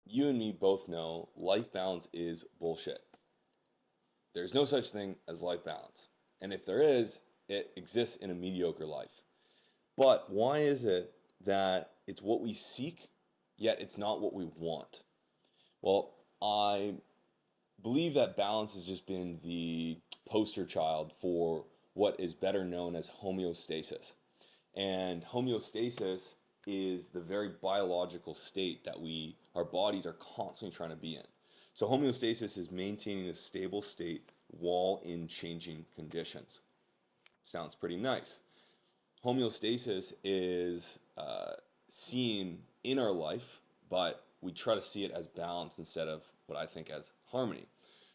You and me both know life balance is bullshit. There's no such thing as life balance. And if there is, it exists in a mediocre life. But why is it that it's what we seek, yet it's not what we want? Well, I believe that balance has just been the poster child for what is better known as homeostasis. And homeostasis is the very biological state that our bodies are constantly trying to be in. So homeostasis is maintaining a stable state while in changing conditions. Sounds pretty nice. Homeostasis is seen in our life, but we try to see it as balance instead of what I think as harmony.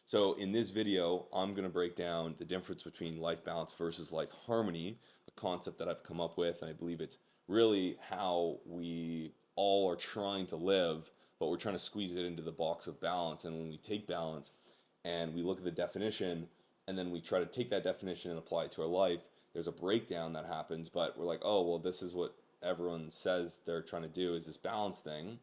So in this video, I'm going to break down the difference between life balance versus life harmony, a concept that I've come up with, and I believe it's really how we all are trying to live, but we're trying to squeeze it into the box of balance. And when we take balance and we look at the definition, and then we try to take that definition and apply it to our life, there's a breakdown that happens, but we're like, oh, well, this is what everyone says they're trying to do is this balance thing,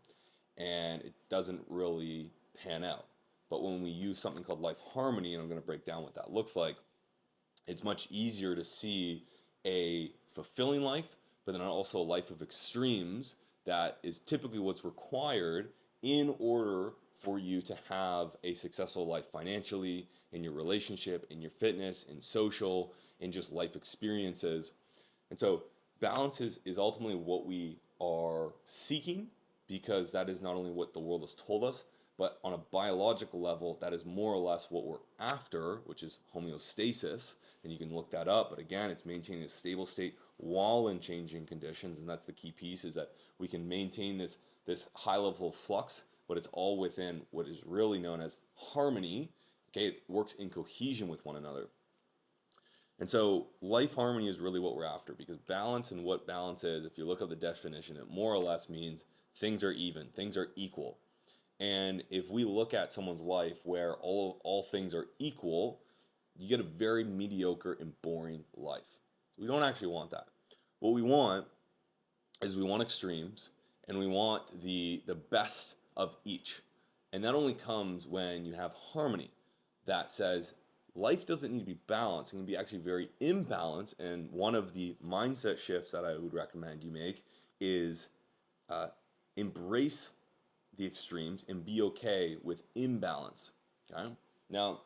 and it doesn't really pan out. But when we use something called life harmony, and I'm going to break down what that looks like, it's much easier to see a fulfilling life, but then also a life of extremes that is typically what's required in order for you to have a successful life financially, in your relationship, in your fitness, in social, in just life experiences. And so balance is ultimately what we are seeking because that is not only what the world has told us, but on a biological level, that is more or less what we're after, which is homeostasis. And you can look that up. But again, it's maintaining a stable state while in changing conditions. And that's the key piece is that we can maintain this high level of flux, but it's all within what is really known as harmony. Okay, it works in cohesion with one another. And so life harmony is really what we're after because balance and what balance is, if you look up the definition, it more or less means things are even, things are equal. And if we look at someone's life where all things are equal, you get a very mediocre and boring life. So we don't actually want that. What we want is we want extremes and we want the best of each. And that only comes when you have harmony that says life doesn't need to be balanced. It can be actually very imbalanced. And one of the mindset shifts that I would recommend you make is embrace the extremes and be okay with imbalance. Okay? Now,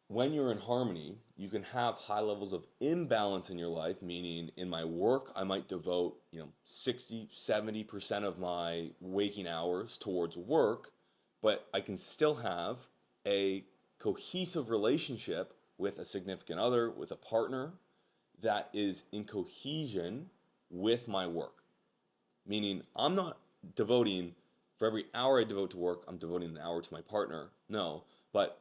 when you're in harmony, you can have high levels of imbalance in your life, meaning in my work, I might devote, 60, 70% of my waking hours towards work, but I can still have a cohesive relationship with a significant other, with a partner that is in cohesion with my work. Meaning, I'm not devoting, for every hour I devote to work, I'm devoting an hour to my partner. No, but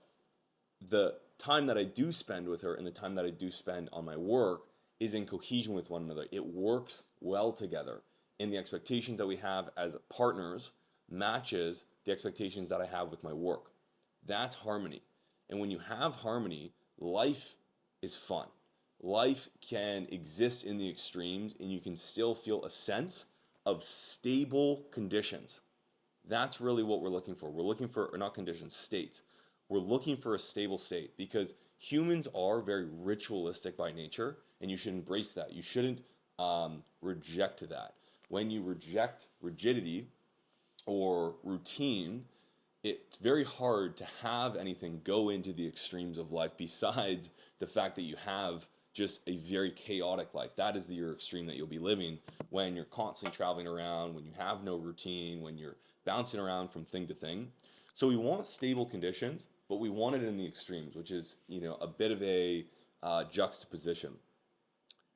the time that I do spend with her and the time that I do spend on my work is in cohesion with one another. It works well together. And the expectations that we have as partners matches the expectations that I have with my work. That's harmony. And when you have harmony, life is fun. Life can exist in the extremes and you can still feel a sense of stable conditions. That's really what we're looking for. We're looking for, or not conditions, states. We're looking for a stable state because humans are very ritualistic by nature, and you should embrace that. You shouldn't reject that. When you reject rigidity or routine, it's very hard to have anything go into the extremes of life besides the fact that you have just a very chaotic life. That is your extreme that you'll be living when you're constantly traveling around, when you have no routine, when you're bouncing around from thing to thing. So we want stable conditions, but we want it in the extremes, which is, a bit of a juxtaposition.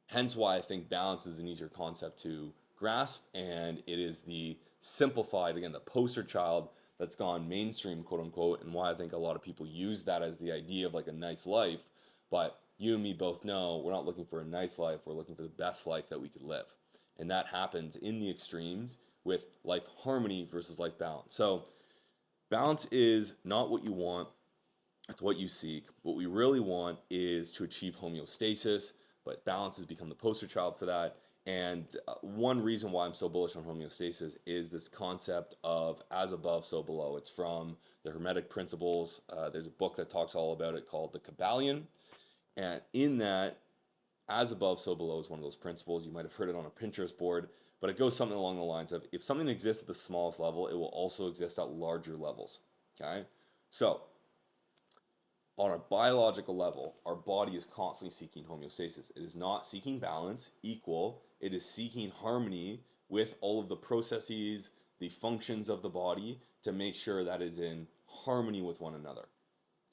Hence why I think balance is an easier concept to grasp, and it is the simplified, again, the poster child that's gone mainstream, quote unquote, and why I think a lot of people use that as the idea of like a nice life. But you and me both know we're not looking for a nice life, we're looking for the best life that we could live. And that happens in the extremes with life harmony versus life balance. So, balance is not what you want, it's what you seek. What we really want is to achieve homeostasis, but balance has become the poster child for that. And one reason why I'm so bullish on homeostasis is this concept of as above, so below. It's from the Hermetic Principles. There's a book that talks all about it called The Kabbalion. And in that, as above, so below is one of those principles. You might have heard it on a Pinterest board, but it goes something along the lines of if something exists at the smallest level, it will also exist at larger levels. Okay? So, on a biological level, our body is constantly seeking homeostasis. It is not seeking balance, equal. It is seeking harmony with all of the processes, the functions of the body to make sure that is in harmony with one another.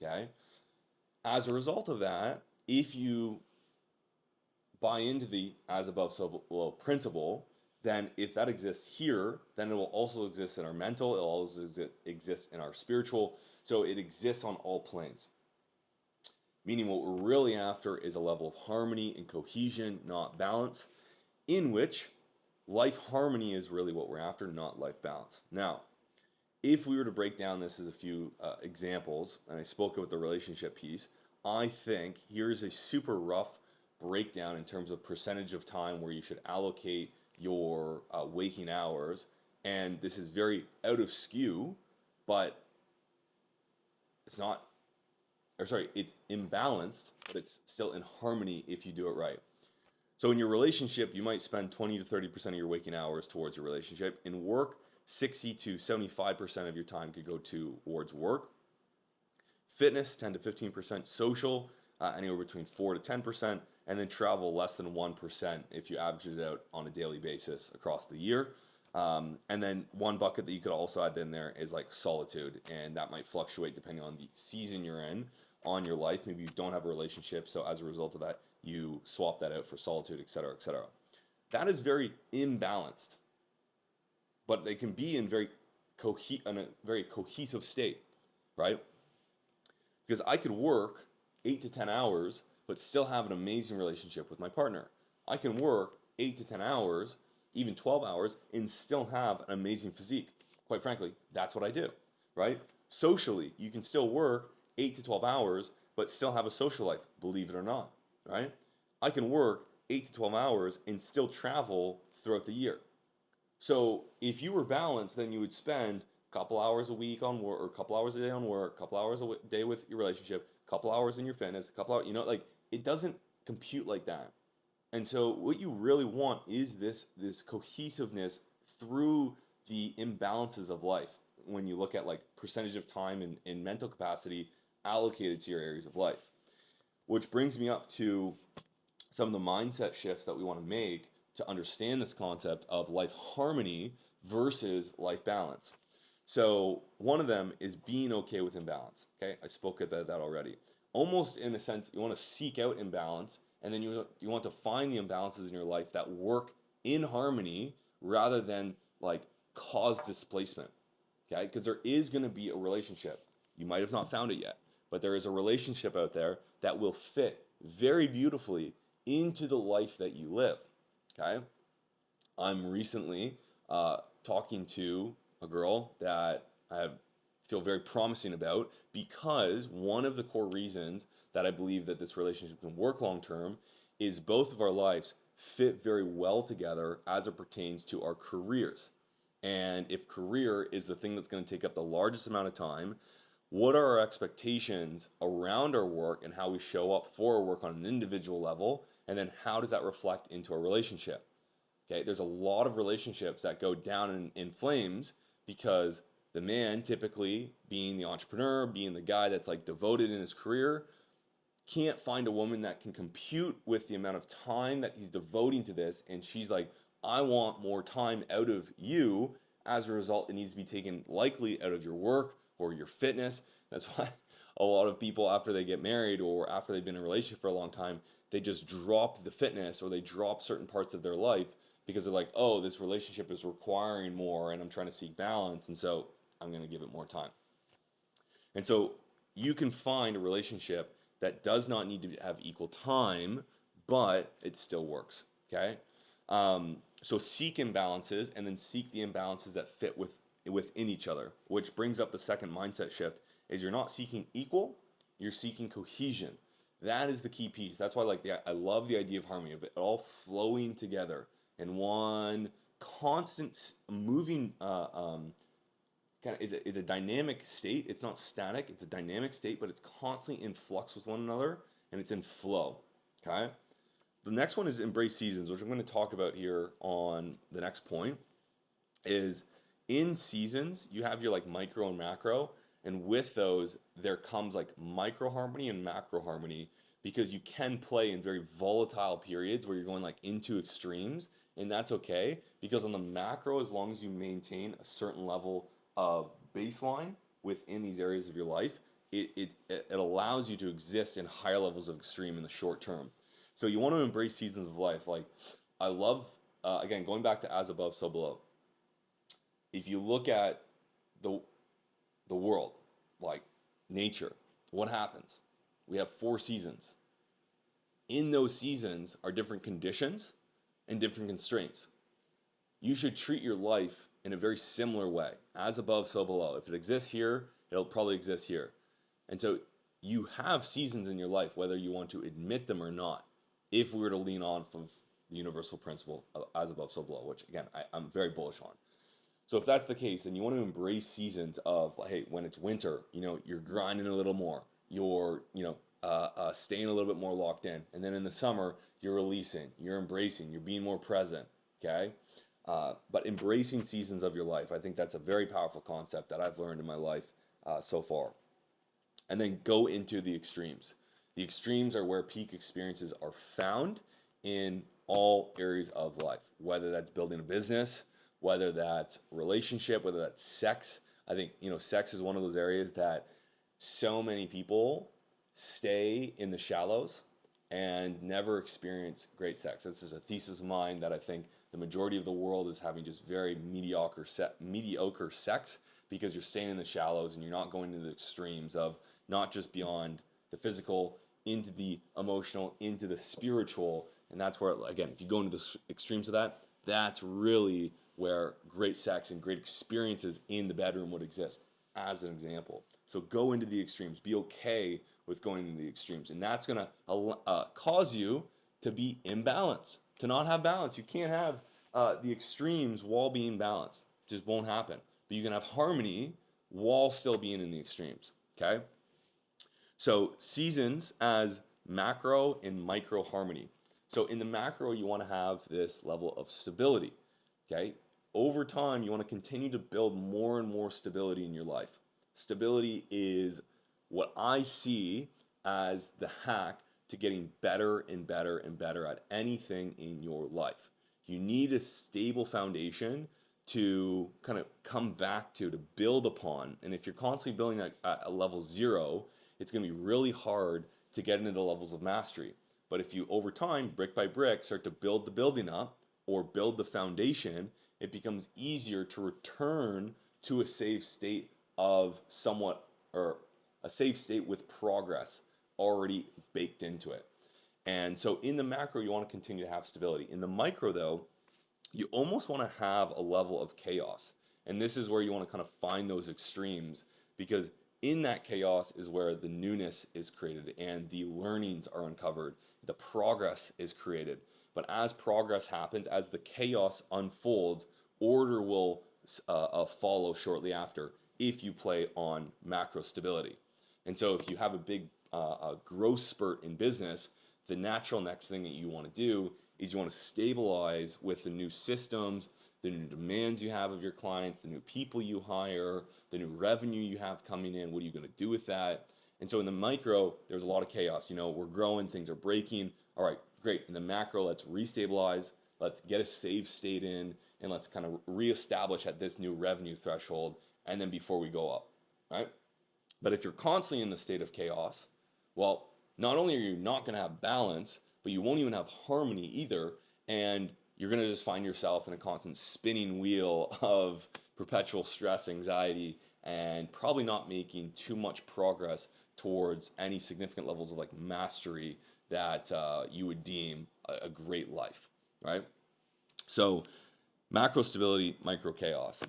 Okay? As a result of that, if you buy into the as above, so below principle, then if that exists here, then it will also exist in our mental, it will also exist in our spiritual. So it exists on all planes. Meaning what we're really after is a level of harmony and cohesion, not balance, in which life harmony is really what we're after, not life balance. Now, if we were to break down this as a few examples, and I spoke about the relationship piece, I think here's a super rough breakdown in terms of percentage of time where you should allocate your waking hours. And this is very out of skew, but it's not, or sorry, it's imbalanced, but it's still in harmony if you do it right. So in your relationship, you might spend 20 to 30% of your waking hours towards your relationship. In work, 60 to 75% of your time could go towards work. Fitness, 10 to 15%. Social, anywhere between 4 to 10%. And then travel, less than 1% if you average it out on a daily basis across the year. And then one bucket that you could also add in there is like solitude. And that might fluctuate depending on the season you're in on your life. Maybe you don't have a relationship, so as a result of that, you swap that out for solitude, etc., etc. That is very imbalanced, but they can be in in a very cohesive state, right? Because I could work 8 to 10 hours, but still have an amazing relationship with my partner. I can work 8 to 10 hours, even 12 hours, and still have an amazing physique. Quite frankly, that's what I do, right? Socially, you can still work 8 to 12 hours, but still have a social life, believe it or not, right? I can work 8 to 12 hours and still travel throughout the year. So if you were balanced, then you would spend a couple hours a week on work, or a couple hours a day on work, a couple hours a day with your relationship, a couple hours in your fitness, a couple hours, like it doesn't compute like that. And so what you really want is this cohesiveness through the imbalances of life when you look at like percentage of time and mental capacity allocated to your areas of life. Which brings me up to some of the mindset shifts that we want to make to understand this concept of life harmony versus life balance. So one of them is being okay with imbalance. Okay, I spoke about that already. Almost in a sense, you want to seek out imbalance, and then you want to find the imbalances in your life that work in harmony rather than like cause displacement. Okay, because there is going to be a relationship. You might have not found it yet, but there is a relationship out there that will fit very beautifully into the life that you live. Okay, I'm recently talking to a girl that I feel very promising about, because one of the core reasons that I believe that this relationship can work long term is both of our lives fit very well together as it pertains to our careers. And if career is the thing that's going to take up the largest amount of time, what are our expectations around our work and how we show up for our work on an individual level? And then how does that reflect into a relationship? Okay, there's a lot of relationships that go down in flames because the man, typically being the entrepreneur, being the guy that's like devoted in his career, can't find a woman that can compute with the amount of time that he's devoting to this. And she's like, I want more time out of you. As a result, it needs to be taken likely out of your work or your fitness. That's why a lot of people, after they get married or after they've been in a relationship for a long time, they just drop the fitness or they drop certain parts of their life because they're like, oh, this relationship is requiring more and I'm trying to seek balance. And so I'm going to give it more time. And so you can find a relationship that does not need to have equal time, but it still works. Okay. So seek imbalances and then seek the imbalances that fit within each other, which brings up the second mindset shift is you're not seeking equal, you're seeking cohesion. That is the key piece. That's why I love the idea of harmony, of it all flowing together. and one constant moving kind of it's a dynamic state. It's not static, it's a dynamic state, but it's constantly in flux with one another and it's in flow. Okay. The next one is embrace seasons, which I'm going to talk about here on the next point. Is in seasons you have your like micro and macro, and with those there comes like micro harmony and macro harmony, because you can play in very volatile periods where you're going like into extremes, and that's okay, because on the macro, as long as you maintain a certain level of baseline within these areas of your life, it allows you to exist in higher levels of extreme in the short term. So you want to embrace seasons of life. Like I love, again, going back to as above so below. If you look at the the world, like nature, what happens? We have 4 seasons. In those seasons are different conditions and different constraints. You should treat your life in a very similar way, as above, so below. If it exists here, it'll probably exist here. And so you have seasons in your life, whether you want to admit them or not, if we were to lean off of the universal principle of as above, so below, which again, I'm very bullish on. So if that's the case, then you want to embrace seasons of, hey, when it's winter, you're grinding a little more, you're, staying a little bit more locked in. And then in the summer, you're releasing, you're embracing, you're being more present, okay? But embracing seasons of your life, I think that's a very powerful concept that I've learned in my life so far. And then go into the extremes. The extremes are where peak experiences are found in all areas of life, whether that's building a business, whether that's relationship, whether that's sex. I think, sex is one of those areas that so many people stay in the shallows and never experience great sex. This is a thesis of mine, that I think the majority of the world is having just very mediocre sex, because you're staying in the shallows and you're not going to the extremes of not just beyond the physical, into the emotional, into the spiritual. And that's where, again, if you go into the extremes of that, that's really where great sex and great experiences in the bedroom would exist, as an example. So go into the extremes. Be okay with going into the extremes. And that's going to cause you to be imbalanced, to not have balance. You can't have the extremes while being balanced. It just won't happen. But you can have harmony while still being in the extremes, okay? So seasons as macro and micro harmony. So in the macro, you want to have this level of stability, okay? Over time, you want to continue to build more and more stability in your life. Stability is what I see as the hack to getting better and better and better at anything in your life. You need a stable foundation to kind of come back to build upon. And if you're constantly building at a level 0, it's going to be really hard to get into the levels of mastery. But if you, over time, brick by brick, start to build the building up or build the foundation, it becomes easier to return to a safe state of somewhat, or a safe state with progress already baked into it. And so in the macro, you want to continue to have stability. In the micro, though, you almost want to have a level of chaos. And this is where you want to kind of find those extremes, because in that chaos is where the newness is created and the learnings are uncovered, the progress is created. But as progress happens, as the chaos unfolds, order will follow shortly after, if you play on macro stability. And so if you have a big growth spurt in business, the natural next thing that you want to do is you want to stabilize with the new systems, the new demands you have of your clients, the new people you hire, the new revenue you have coming in. What are you going to do with that? And so in the micro, there's a lot of chaos. We're growing, things are breaking. All right, great. In the macro, let's restabilize, let's get a safe state in, and let's kind of reestablish at this new revenue threshold, and then before we go up, right? But if you're constantly in the state of chaos, well, not only are you not going to have balance, but you won't even have harmony either, and you're going to just find yourself in a constant spinning wheel of perpetual stress, anxiety, and probably not making too much progress towards any significant levels of like mastery that you would deem a great life, right? So macro stability, micro chaos.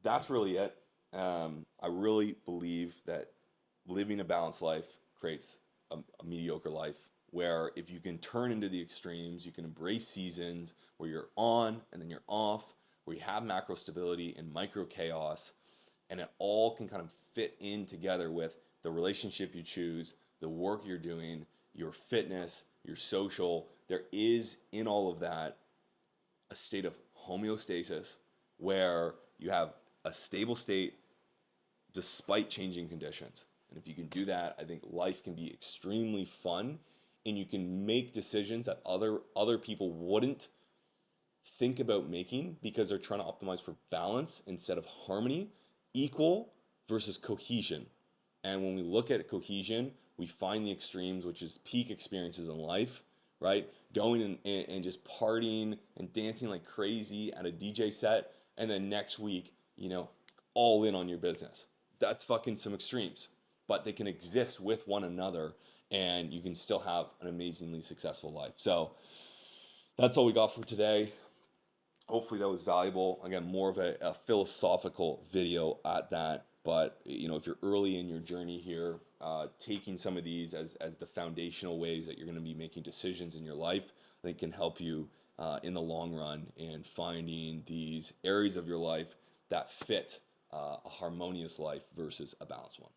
That's really it. I really believe that living a balanced life creates a mediocre life. where if you can turn into the extremes, you can embrace seasons where you're on and then you're off, where you have macro stability and micro chaos, and it all can kind of fit in together with the relationship you choose, the work you're doing, your fitness, your social. There is in all of that a state of homeostasis where you have a stable state despite changing conditions. And if you can do that, I think life can be extremely fun, and you can make decisions that other people wouldn't think about making because they're trying to optimize for balance instead of harmony, equal versus cohesion. And when we look at cohesion, we find the extremes, which is peak experiences in life, right? Going and just partying and dancing like crazy at a DJ set, and then next week, all in on your business. That's fucking some extremes, but they can exist with one another, and you can still have an amazingly successful life. So that's all we got for today. Hopefully that was valuable. Again, more of a philosophical video at that. But if you're early in your journey here, taking some of these as the foundational ways that you're going to be making decisions in your life, I think can help you in the long run in finding these areas of your life that fit a harmonious life versus a balanced one.